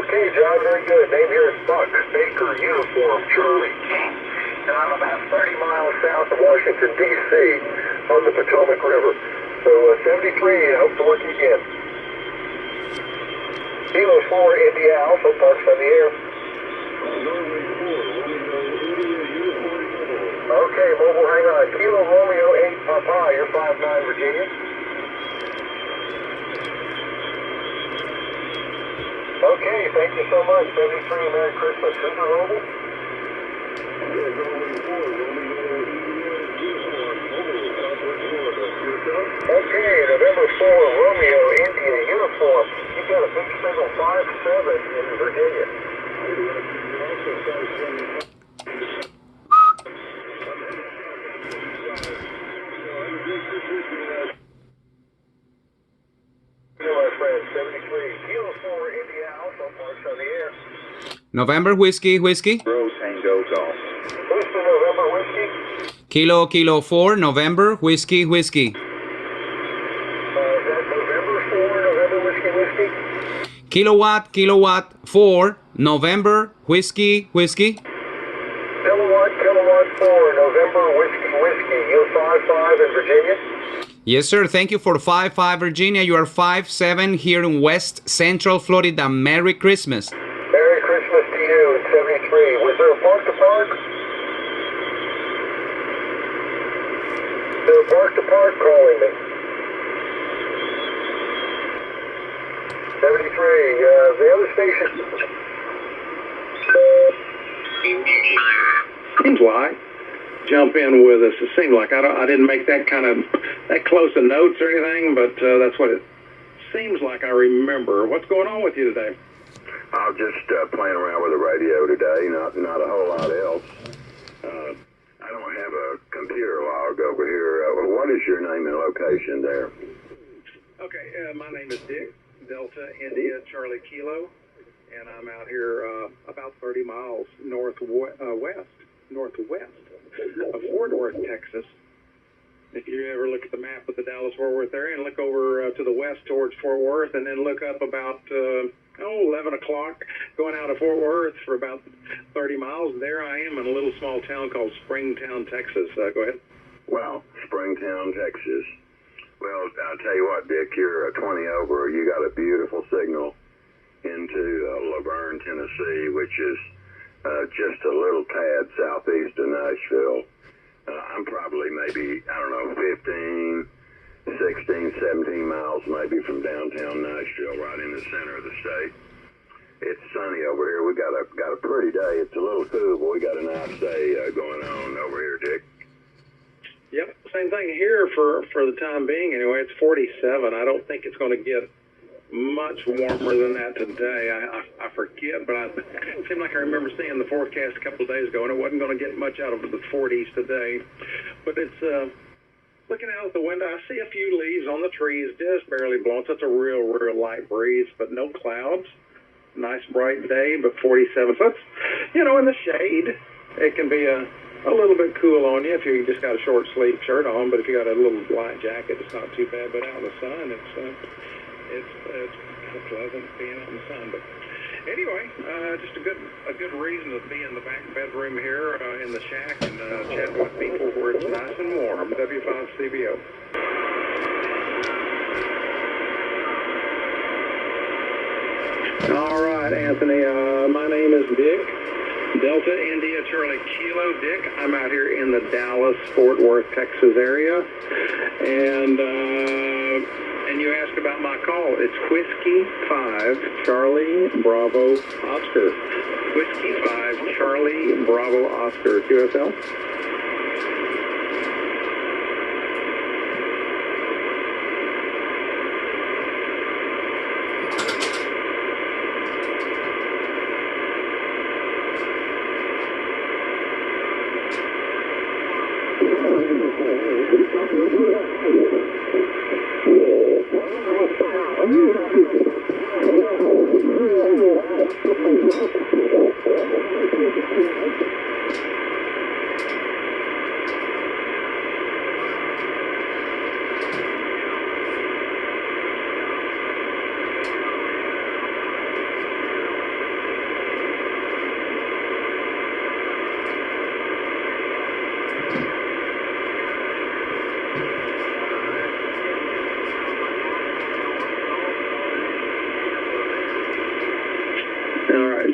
Okay, John, very good. Name here is Buck, Baker, Uniform, Charlie. And I'm about 30 miles south of Washington, D.C. on the Potomac River. So 73, I hope to work you again. Kilo 4, India Alpha, Parks on the air. Okay, mobile, hang on. Kilo Romeo 8 Papa, you're 5-9, Virginia. Okay, thank you so much. 73, Merry Christmas. Super Mobile? Okay, November 4, Romeo, India, Uniform. You've got a big signal 5-7 in Virginia. November Whiskey, Whiskey. Rose Tango Golf. Whiskey, November Whiskey. Kilo 4, November Whiskey, Whiskey. Is that November 4, November Whiskey, Whiskey? Kilowatt 4, November Whiskey, Whiskey. Kilowatt 4, November Whiskey, Whiskey. You're 5-5 in Virginia? Yes, sir. Thank you for 5-5, Virginia. You are 5-7 here in West Central Florida. Merry Christmas. Merry Christmas to you in 73. Was there a park to park? Is there a park to park calling me? 73, the other station. Seems like. Jump in with us. It seemed like I didn't make that close of notes or anything, but that's what it seems like I remember. What's going on with you today? I'm just playing around with the radio today, not a whole lot else. I don't have a computer log over here. What is your name and location there? Okay, my name is Dick, Delta India Charlie Kilo, and I'm out here about 30 miles northwest of Fort Worth, Texas. If you ever look at the map of the Dallas-Fort Worth area and look over to the west towards Fort Worth and then look up about 11 o'clock going out of Fort Worth for about 30 miles, there I am in a little small town called Springtown, Texas. Go ahead. Well, Springtown, Texas. Well, I'll tell you what, Dick, you're 20 over. You got a beautiful signal into Laverne, Tennessee, which is just a little tad southeast of Nashville. I'm probably maybe, 15, 16, 17 miles maybe from downtown Nashville, right in the center of the state. It's sunny over here. We got a pretty day. It's a little cool, but we got a nice day going on over here, Dick. Yep, same thing here for the time being. Anyway, it's 47. I don't think it's going to get much warmer than that today. I forget, but it seemed like I remember seeing the forecast a couple of days ago, and it wasn't going to get much out of the 40s today. But it's looking out the window, I see a few leaves on the trees, just barely blowing. So it's a real light breeze, but no clouds. Nice bright day, but 47. So it's, in the shade, it can be a little bit cool on you if you just got a short sleeve shirt on. But if you got a little light jacket, it's not too bad. But out in the sun, it's kind of pleasant being out in the sun. But anyway, just a good reason to be in the back bedroom here in the shack and chatting with people where it's nice and warm. W5CBO. All right, Anthony. My name is Dick. Delta India Charlie Kilo. Dick. I'm out here in the Dallas-Fort Worth, Texas area, and you asked about my call. It's Whiskey 5 Charlie Bravo Oscar. Whiskey 5 Charlie Bravo Oscar. QSL.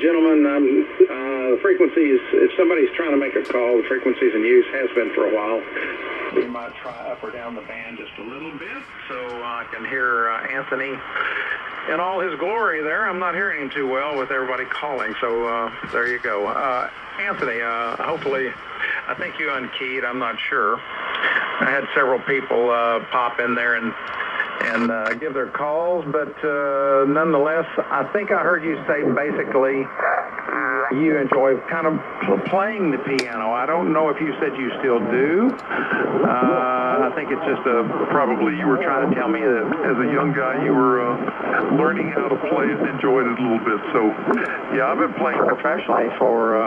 gentlemen, the frequencies, if somebody's trying to make a call, the frequency's in use, has been for a while. We might try up or down the band just a little bit so I can hear Anthony in all his glory there. I'm not hearing him too well with everybody calling, so there you go. Anthony, hopefully, I think you unkeyed, I'm not sure. I had several people pop in there and give their calls, but nonetheless, I think I heard you say basically you enjoy kind of playing the piano. I don't know if you said you still do. I think it's just probably you were trying to tell me that as a young guy you were learning how to play it and enjoyed it a little bit. So, yeah, I've been playing professionally for,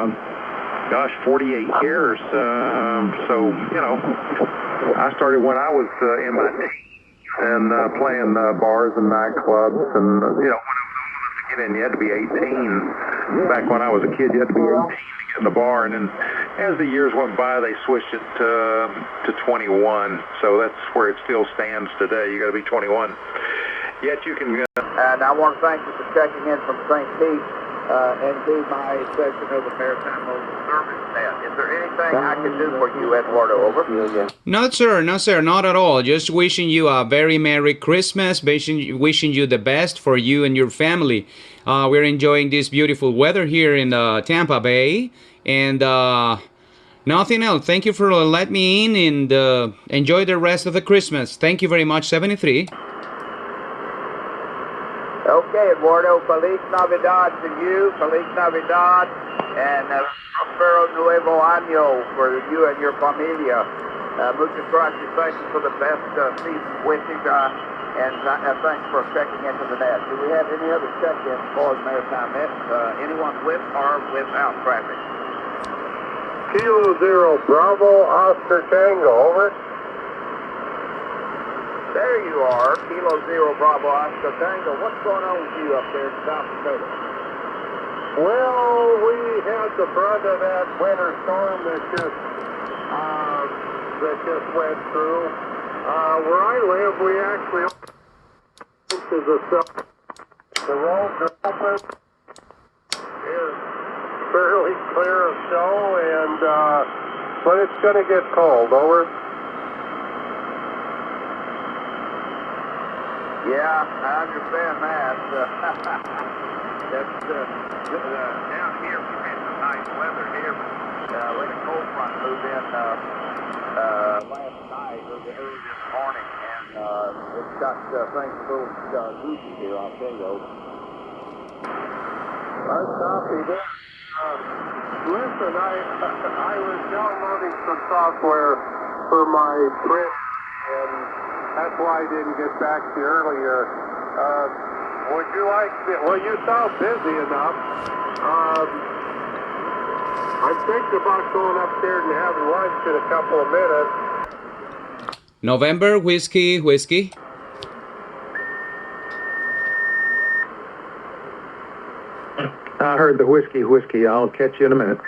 48 years. So, you know, I started when I was in my teens. And playing bars and nightclubs, and you know, when it was old enough to get in, you had to be 18. Back when I was a kid, you had to be 18 to get in the bar, and then as the years went by, they switched it to 21. So that's where it still stands today. You got to be 21. Yet you can. And I want to thank you for checking in from St. Pete into my section of the Maritime Mobile Service Net. Is there anything I can do for you, Eduardo? Over. No, sir. No, sir. Not at all. Just wishing you a very Merry Christmas. Wishing you the best for you and your family. We're enjoying this beautiful weather here in Tampa Bay. And nothing else. Thank you for letting me in and enjoy the rest of the Christmas. Thank you very much, 73. Okay, Eduardo, Feliz Navidad to you, Feliz Navidad, and Prospero Nuevo Año for you and your familia. Muchas gracias, thank you for the best season wishes, and thanks for checking into the net. Do we have any other check-ins for the Maritime Net? Anyone with or without traffic? Kilo Zero Bravo Oscar Tango, over. There you are, Kilo Zero Bravo Oscar Tango. What's going on with you up there in South Dakota? Well, we had the brunt of that winter storm that just went through. Where I live, we actually the roads are open. It's fairly clear of snow, and but it's going to get cold. Over. Yeah, I understand that. That's down here. We had some nice weather here. We had a cold front move in last night or early this morning, and it's got things a little goofy here. I'll tell you. Our copy there. Listen, I was downloading some software for my print, and that's why I didn't get back to you earlier. Would you like to, well, you sound busy enough. I'm thinking about going upstairs and having lunch in a couple of minutes. November, whiskey. I heard the whiskey. I'll catch you in a minute.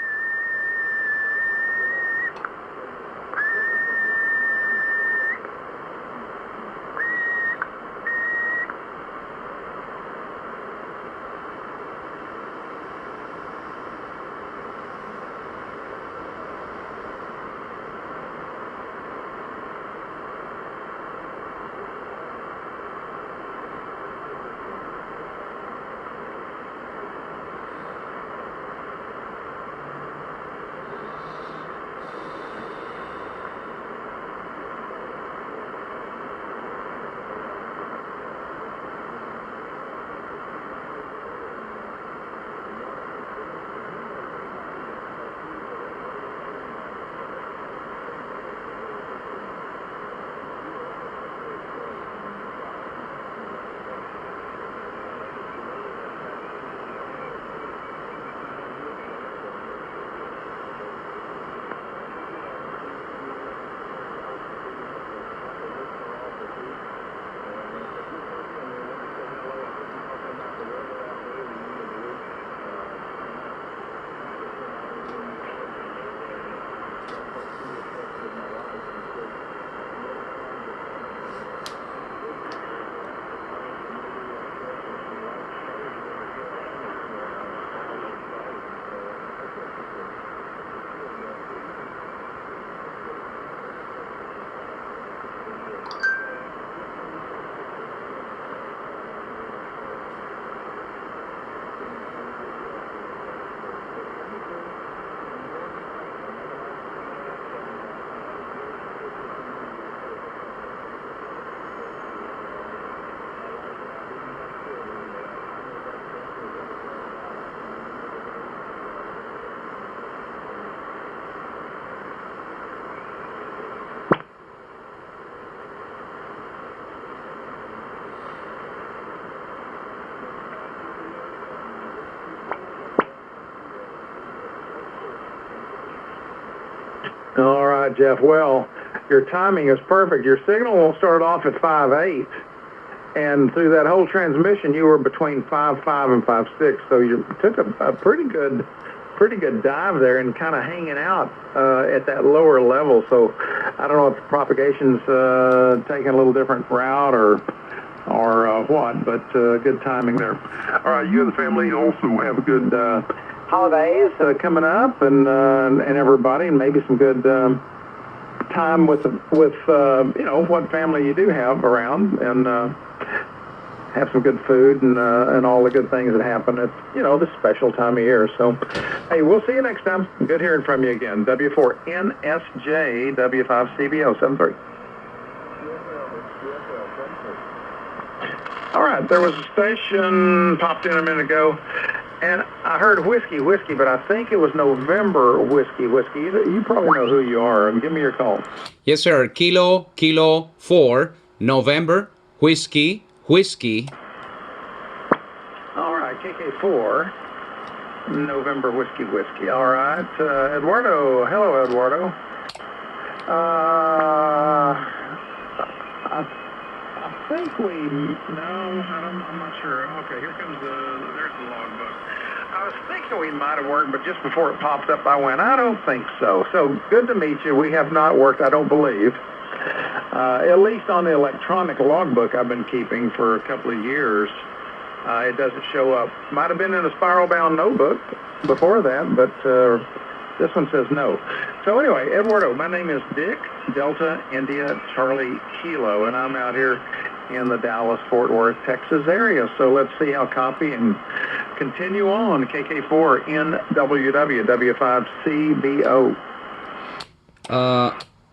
Jeff. Well, your timing is perfect. Your signal will start off at 5.8, and through that whole transmission, you were between 5.5 and 5.6. So you took a pretty good dive there and kind of hanging out at that lower level. So I don't know if the propagation's taking a little different route or what, but good timing there. All right, you and the family also have a good holidays coming up, and everybody, and maybe some good time with you know, what family you do have around, and have some good food and all the good things that happen at, you know, this special time of year. So, hey, we'll see you next time. Good hearing from you again. W4NSJ, W5CBO 73. All right, there was a station popped in a minute ago, and I heard whiskey, but I think it was November whiskey. You probably know who you are. Give me your call. Yes, sir. Kilo 4, November, whiskey. All right, KK4, November whiskey. All right, Eduardo. Hello, Eduardo. I think I'm not sure. Okay, here comes there's the logbook. I was thinking we might have worked, but just before it popped up, I went, I don't think so. So good to meet you. We have not worked, I don't believe. At least on the electronic logbook I've been keeping for a couple of years. It doesn't show up. Might have been in a spiral-bound notebook before that, but this one says no. So anyway, Eduardo, my name is Dick, Delta India Charlie Kilo, and I'm out here in the Dallas-Fort Worth, Texas area. So let's see how copy and continue on. KK4 NWW W5CBO.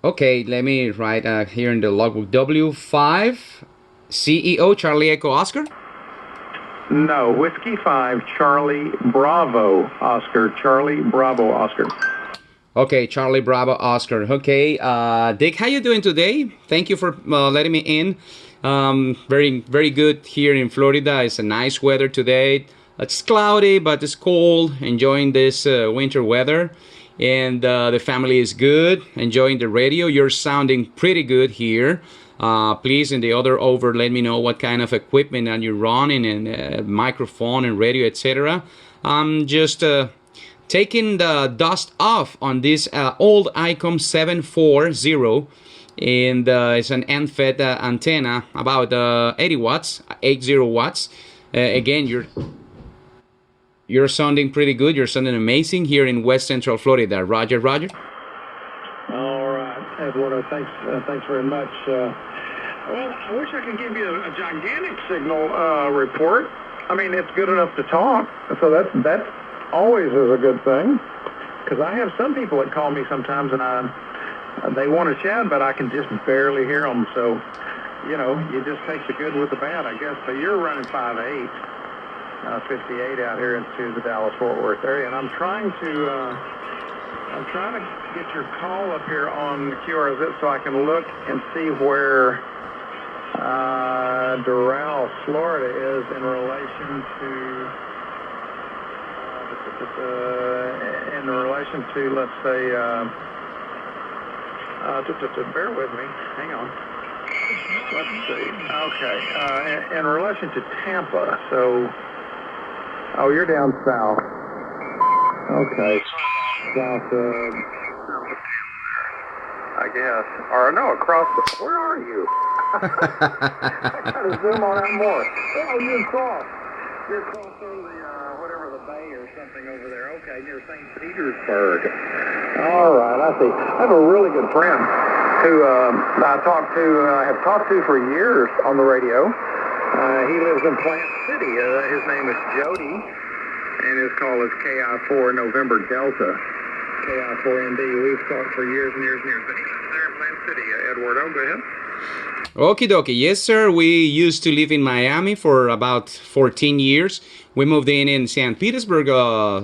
Okay, let me write here in the logbook. W5 CEO Charlie Echo Oscar? No, Whiskey 5 Charlie Bravo Oscar. Charlie Bravo Oscar. Okay, Charlie Bravo Oscar. Okay, Dick, how you doing today? Thank you for letting me in. Very, very good here in Florida. It's a nice weather today. It's cloudy, but it's cold. Enjoying this winter weather. And the family is good. Enjoying the radio. You're sounding pretty good here. Please, in the other over, let me know what kind of equipment are you running, and microphone and radio, etc. I'm just taking the dust off on this old icom 740, and it's an end-fed antenna, about 80 watts. Again, you're sounding pretty good. You're sounding amazing here in West Central Florida. Roger. All right, Eduardo, thanks very much. Well, I wish I could give you a gigantic signal report. I mean, it's good enough to talk, so that always is a good thing. Because I have some people that call me sometimes, and they want to chat, but I can just barely hear them. So, you know, you just take the good with the bad, I guess. But you're running 5.8, 58 out here into the Dallas-Fort Worth area, and I'm trying to get your call up here on the QRZ so I can look and see where Doral, Florida is in relation to let's say, just bear with me, hang on. Let's see. Okay, in relation to Tampa. So, oh, you're down south. Okay, south of, I guess, or no, across the. Where are you? I gotta zoom on that more. Oh, you're across through the whatever, the bay or something over there. Okay, near St. Petersburg. All right, I see. I have a really good friend who I have talked to for years on the radio. He lives in Plant City. His name is Jody, and his call is KI4 November Delta. KI4ND. We've talked for years and years and years. But he lives there in Plant City. Eduardo, go ahead. Okie dokie. Yes, sir. We used to live in Miami for about 14 years. We moved in St. Petersburg 4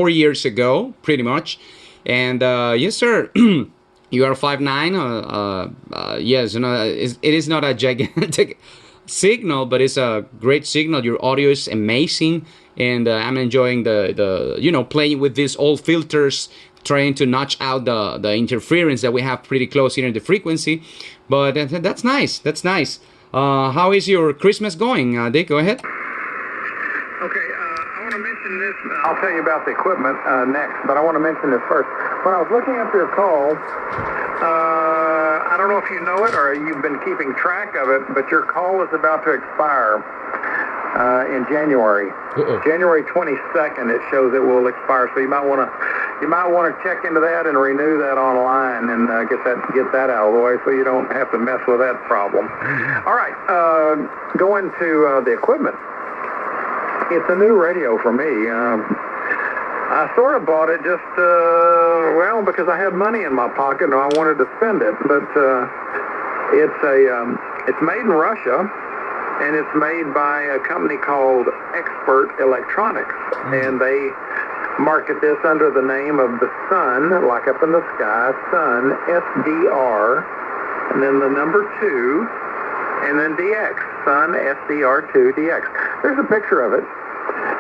years ago, pretty much. And yes, sir. You are 5'9". Yes, you know, it is not a gigantic signal, but it's a great signal. Your audio is amazing, and I'm enjoying the playing with these old filters trying to notch out the interference that we have pretty close here in the frequency. But that's nice. That's nice. How is your Christmas going, Dick? Go ahead. Okay, I want to mention this. I'll tell you about the equipment next, but I want to mention this first. When I was looking up your call, I don't know if you know it or you've been keeping track of it, but your call is about to expire in January. January 22nd, it shows it will expire, so you might want to check into that and renew that online and get that out of the way so you don't have to mess with that problem. All right, going to the equipment. It's a new radio for me. I sort of bought it just, because I had money in my pocket and I wanted to spend it. But it's made in Russia, and it's made by a company called Expert Electronics. And they market this under the name of the Sun, like up in the sky, Sun, SDR, and then the number 2, and then DX, Sun SDR2 DX. There's a picture of it.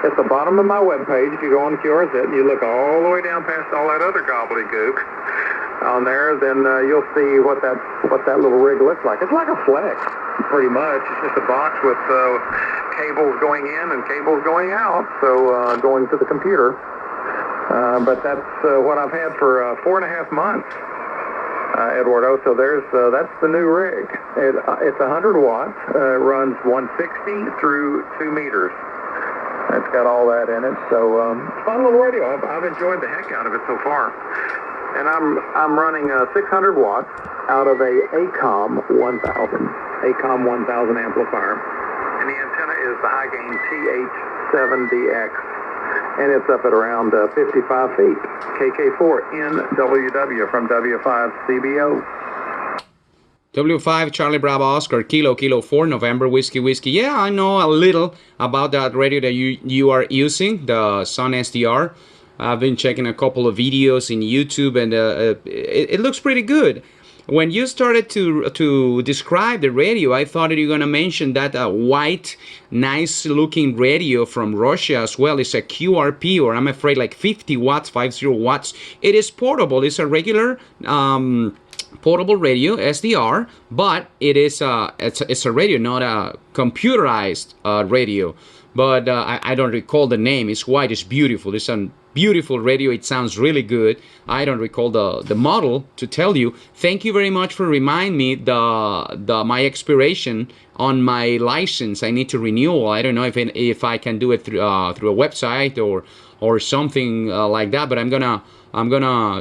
At the bottom of my webpage, if you go on QRZ and you look all the way down past all that other gobbledygook on there, then you'll see what that little rig looks like. It's like a Flex, pretty much. It's just a box with cables going in and cables going out, so going to the computer. But that's what I've had for 4.5 months, Eduardo. So that's the new rig. It's 100 watts. It runs 160 through 2 meters. It's got all that in it, so fun little radio. I've enjoyed the heck out of it so far. And I'm running 600 watts out of a icom 1000 amplifier, and the antenna is the high gain TH7DX, and it's up at around 55 feet. KK4 NWW from W5CBO. W5 Charlie Bravo Oscar Kilo 4 November Whiskey. Yeah, I know a little about that radio that you are using, the Sun SDR. I've been checking a couple of videos in YouTube, and it looks pretty good. When you started to describe the radio, I thought that you were going to mention that white, nice-looking radio from Russia as well. It's a QRP, or I'm afraid like 50 watts. It is portable. It's a regular portable radio, SDR, but it's a radio, not a computerized radio. But I don't recall the name. It's white. It's beautiful. It's a beautiful radio. It sounds really good. I don't recall the model to tell you. Thank you very much for reminding me my expiration on my license. I need to renew. I don't know if I can do it through a website or something like that. But I'm gonna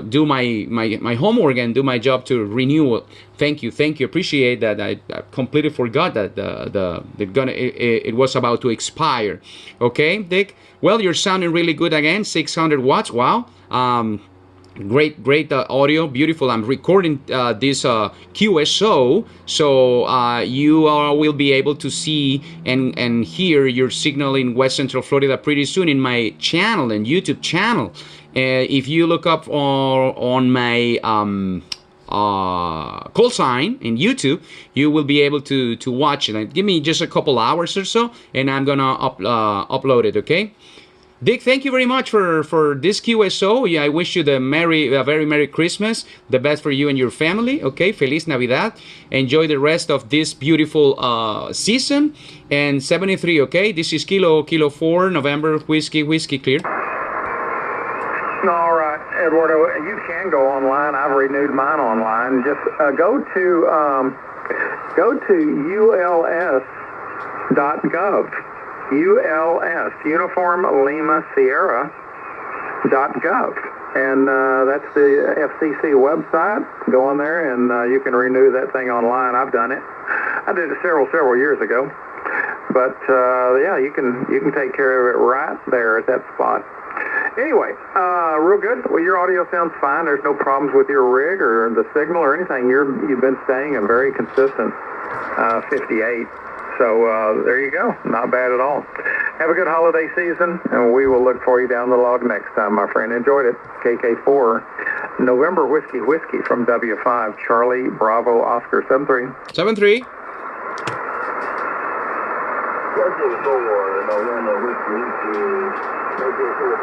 do my homework and do my job to renew it. Thank you. Appreciate that. I completely forgot that it was about to expire. Okay, Dick. Well, you're sounding really good again. 600 watts. Wow. Great audio, beautiful. I'm recording this QSO, so you will be able to see and hear your signal in West Central Florida pretty soon in my channel and YouTube channel. If you look up on my call sign in YouTube, you will be able to watch it. Give me just a couple hours or so, and I'm gonna upload it. Okay. Dick, thank you very much for this QSO. Yeah, I wish you a very Merry Christmas. The best for you and your family. Okay, Feliz Navidad. Enjoy the rest of this beautiful season. And 73, okay? This is Kilo 4, November, Whiskey Clear. All right, Eduardo, you can go online. I've renewed mine online. Just go to uls.gov. ULS, Uniform Lima Sierra .gov, and that's the FCC website. Go on there and you can renew that thing online. I've done it. I did it several years ago, but yeah, you can take care of it right there at that spot. Anyway, real good. Well, your audio sounds fine. There's no problems with your rig or the signal or anything. You've been staying a very consistent 58. So there you go. Not bad at all. Have a good holiday season, and we will look for you down the log next time, my friend. Enjoyed it. KK4, November Whiskey from W5, Charlie Bravo Oscar 73. 73. KK4, November Whiskey, KK4,